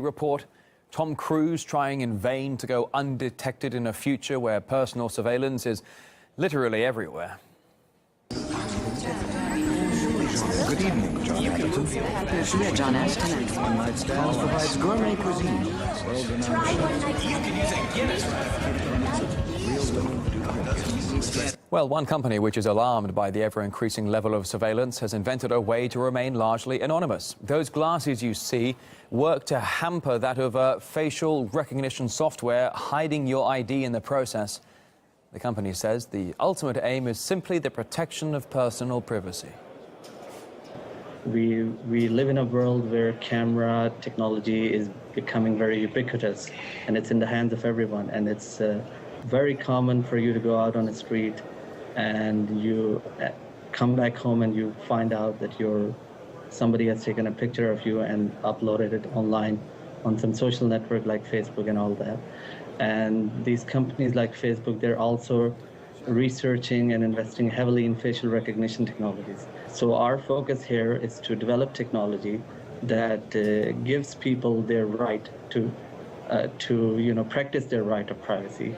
Report Tom Cruise trying in vain to go undetected in a future where personal surveillance is literally everywhere. Good evening, John Atherton. John Atherton. One night stand provides gourmet cuisine. Well, one company which is alarmed by the ever-increasing level of surveillance has invented a way to remain largely anonymous. Those glasses you see work to hamper that of facial recognition software, hiding your ID in the process. The company says the ultimate aim is simply the protection of personal privacy. We live in a world where camera technology is becoming very ubiquitous, and it's in the hands of everyone. And it's very common for you to go out on the street and you come back home and you find out that somebody has taken a picture of you and uploaded it online on some social network like Facebook and all that. And these companies like Facebook, they're also researching and investing heavily in facial recognition technologies. So our focus here is to develop technology that gives people their right to practice their right of privacy.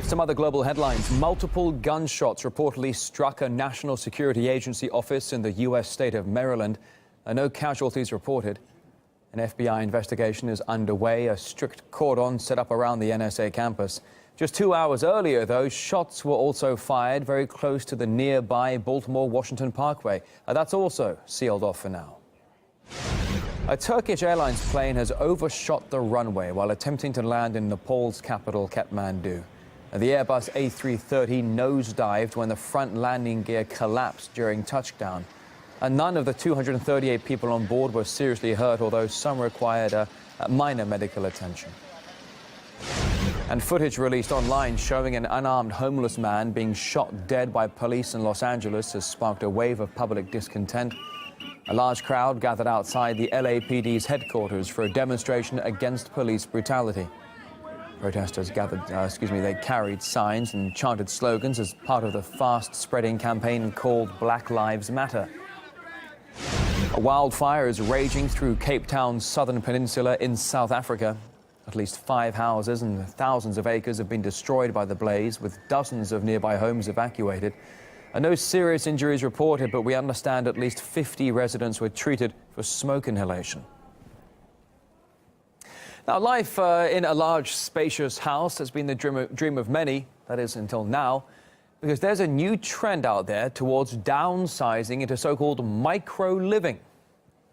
Some other global headlines. Multiple gunshots reportedly struck a National Security Agency office in the U.S. state of Maryland. No casualties reported. An FBI investigation is underway, a strict cordon set up around the NSA campus. Just 2 hours earlier, though, shots were also fired very close to the nearby Baltimore-Washington Parkway. That's also sealed off for now. A Turkish Airlines plane has overshot the runway while attempting to land in Nepal's capital, Kathmandu. The Airbus A330 nosedived when the front landing gear collapsed during touchdown. None of the 238 people on board were seriously hurt, although some required minor medical attention. And footage released online showing an unarmed homeless man being shot dead by police in Los Angeles has sparked a wave of public discontent. A large crowd gathered outside the LAPD's headquarters for a demonstration against police brutality. Protesters they carried signs and chanted slogans as part of the fast-spreading campaign called Black Lives Matter. A wildfire is raging through Cape Town's southern peninsula in South Africa. At least 5 houses and thousands of acres have been destroyed by the blaze, with dozens of nearby homes evacuated. No serious injuries reported, but we understand at least 50 residents were treated for smoke inhalation. Now, life in a large, spacious house has been the dream of many, that is, until now, because there's a new trend out there towards downsizing into so-called micro-living.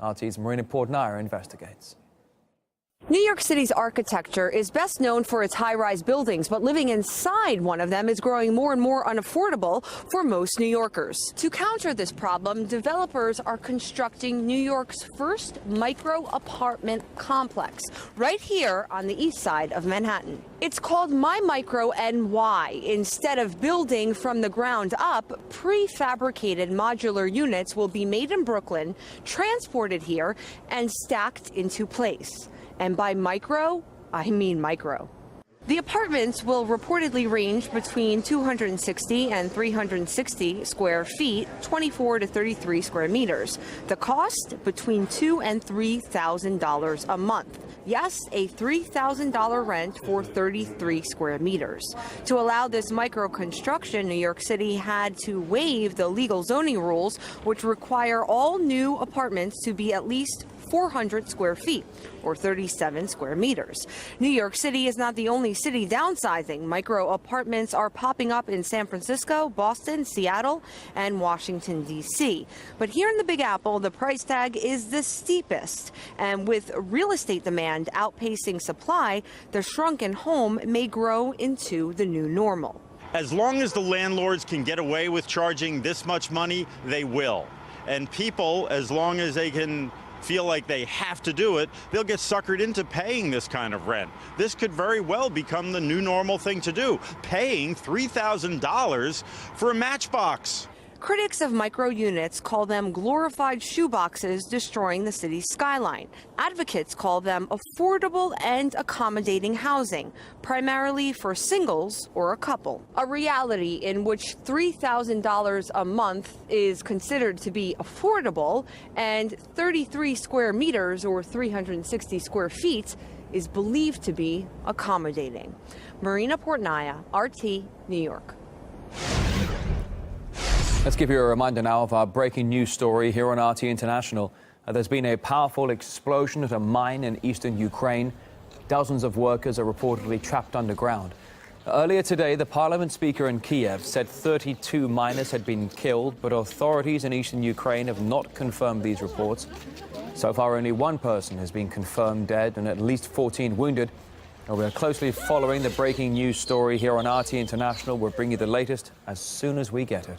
RT's Marina Portnaya investigates. New York City's architecture is best known for its high-rise buildings, but living inside one of them is growing more and more unaffordable for most New Yorkers. To counter this problem, developers are constructing New York's first micro-apartment complex right here on the east side of Manhattan. It's called My Micro NY. Instead of building from the ground up, prefabricated modular units will be made in Brooklyn, transported here, and stacked into place. And by micro, I mean micro. The apartments will reportedly range between 260 and 360 square feet, 24 to 33 square meters. The cost between $2,000 and $3,000 a month. Yes, a $3,000 rent for 33 square meters. To allow this micro construction, New York City had to waive the legal zoning rules, which require all new apartments to be at least 400 square feet, or 37 square meters. New York City is not the only city downsizing. Micro apartments are popping up in San Francisco, Boston, Seattle, and Washington, D.C. But here in the Big Apple, the price tag is the steepest. And with real estate demand outpacing supply, the shrunken home may grow into the new normal. As long as the landlords can get away with charging this much money, they will. And people, as long as they can feel like they have to do it, they'll get suckered into paying this kind of rent. This could very well become the new normal thing to do, paying $3,000 for a matchbox. Critics of micro units call them glorified shoeboxes destroying the city's skyline. Advocates call them affordable and accommodating housing, primarily for singles or a couple. A reality in which $3,000 a month is considered to be affordable and 33 square meters or 360 square feet is believed to be accommodating. Marina Portnaya, RT, New York. Let's give you a reminder now of our breaking news story here on RT International. There's been a powerful explosion at a mine in eastern Ukraine. Dozens of workers are reportedly trapped underground. Earlier today, the parliament speaker in Kiev said 32 miners had been killed, but authorities in eastern Ukraine have not confirmed these reports. So far, only one person has been confirmed dead and at least 14 wounded. And we're closely following the breaking news story here on RT International. We'll bring you the latest as soon as we get it.